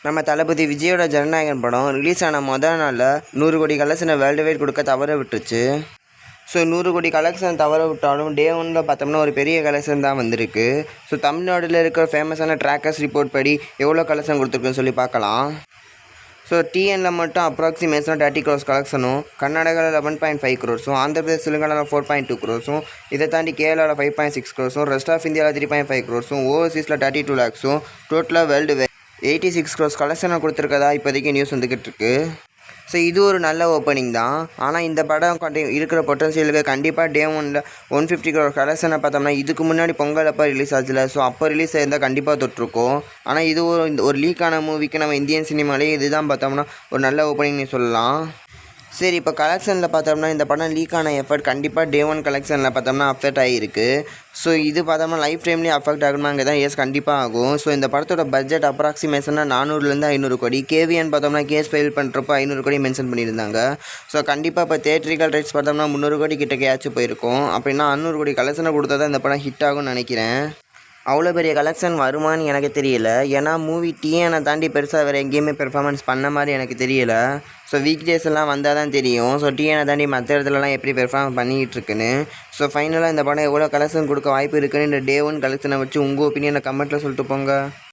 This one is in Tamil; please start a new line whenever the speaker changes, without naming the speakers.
நம்ம தளபதி விஜயோட ஜனநாயகன் படம் ரிலீஸ் ஆன மொதல் நாளில் 100 கோடி கலெக்ஷனை வேர்ல்டு வைட் கொடுக்க தவற விட்டுருச்சு. ஸோ 100 கோடி கலெக்ஷன் தவற விட்டாலும் டே 1 பார்த்தோம்னா ஒரு பெரிய கலெக்ஷன் தான் வந்திருக்கு. ஸோ தமிழ்நாட்டில் இருக்கிற ஃபேமஸான ட்ராக்கர்ஸ் ரிப்போர்ட் படி எவ்வளோ கலெக்ஷன் கொடுத்துருக்குன்னு சொல்லி பார்க்கலாம். ஸோ டிஎனில் மட்டும் அப்ராக்சிமேஷனாக 30 crores கலெக்ஷனும், கர்நாடகாவில் 11.5 crores, ஆந்திர பிரதேஷ் தெலுங்கானாவில் 4.2 crores, இதை தாண்டி கேரளாவில் 5.6 crores, ரெஸ்ட் ஆஃப் இந்தியாவில் 3.5 crores, ஓவர்சீஸில் 32 lakhs, டோட்டலாக வேர்ல்டு 86 crores கலெக்ஷனை கொடுத்துருக்கதா இப்போதைக்கு நியூஸ் வந்துக்கிட்டு இருக்கு. ஸோ இது ஒரு நல்ல ஓப்பனிங் தான். ஆனால் இந்த படம் இருக்கிற பொட்டன்ஷியலுக்கு கண்டிப்பாக டே 1ல் 150 crore கலெக்ஷனை பார்த்தோம்னா இதுக்கு முன்னாடி பொங்கல் அப்போ ரிலீஸ் ஆச்சுல, ஸோ அப்போ ரிலீஸ் ஆயிருந்தால் கண்டிப்பாக தொட்டிருக்கோம். ஆனால் இது ஒரு லீக்கான மூவிக்கு நம்ம இந்தியன் சினிமாலே இதுதான் பார்த்தோம்னா ஒரு நல்ல ஓப்பனிங்னு சொல்லலாம். சரி, இப்போ கலெக்ஷனில் பார்த்தோம்னா இந்த படம் லீக்கான எஃபர்ட் கண்டிப்பாக டே 1 கலெக்ஷனில் பார்த்தோம்னா அஃபெக்ட் ஆகிருக்கு. ஸோ இது பார்த்தோம்னா லைஃப் டைம்லேயே அஃபெக்ட் ஆகணுமாங்க தான் எஸ் கண்டிப்பாக ஆகும். ஸோ இந்த படத்தோட பட்ஜெட் அப்ராக்சிமேஷனாக 400லேருந்து 500 கோடி. கேவிஎன் பார்த்தோம்னா கேஸ் ஃபைல் பண்ணுறப்போ 500 கோடி மென்ஷன் பண்ணியிருந்தாங்க. ஸோ கண்டிப்பாக இப்போ தேட்ரிக்கல் ரைட்ஸ் பார்த்தோம்னா 300 கோடி கிட்டக்கையாச்சும் போயிருக்கும். அப்படின்னா 600 கோடி கலெக்ஷனை கொடுத்தா தான் இந்த படம் ஹிட் ஆகும்னு நினைக்கிறேன். அவ்வளோ பெரிய கலெக்ஷன் வருமானு எனக்கு தெரியல. ஏன்னா மூவி டிஎனை தாண்டி பெருசாக வேறு எங்கேயுமே பெர்ஃபார்மன்ஸ் பண்ண மாதிரி எனக்கு தெரியல. ஸோ வீக் டேஸ் எல்லாம் வந்தால் தான் தெரியும். ஸோ டிஎனை தாண்டி மற்ற இடத்துலலாம் எப்படி பெர்ஃபார்ம் பண்ணிக்கிட்டு இருக்குன்னு. ஸோ ஃபைனலாக இந்த படம் எவ்வளோ கலெக்ஷன் கொடுக்க வாய்ப்பு இருக்குன்னு இந்த டே 1 கலெக்ஷனை வச்சு உங்கள் ஒப்பீனியனை கமெண்ட்டில் சொல்லிட்டு போங்க.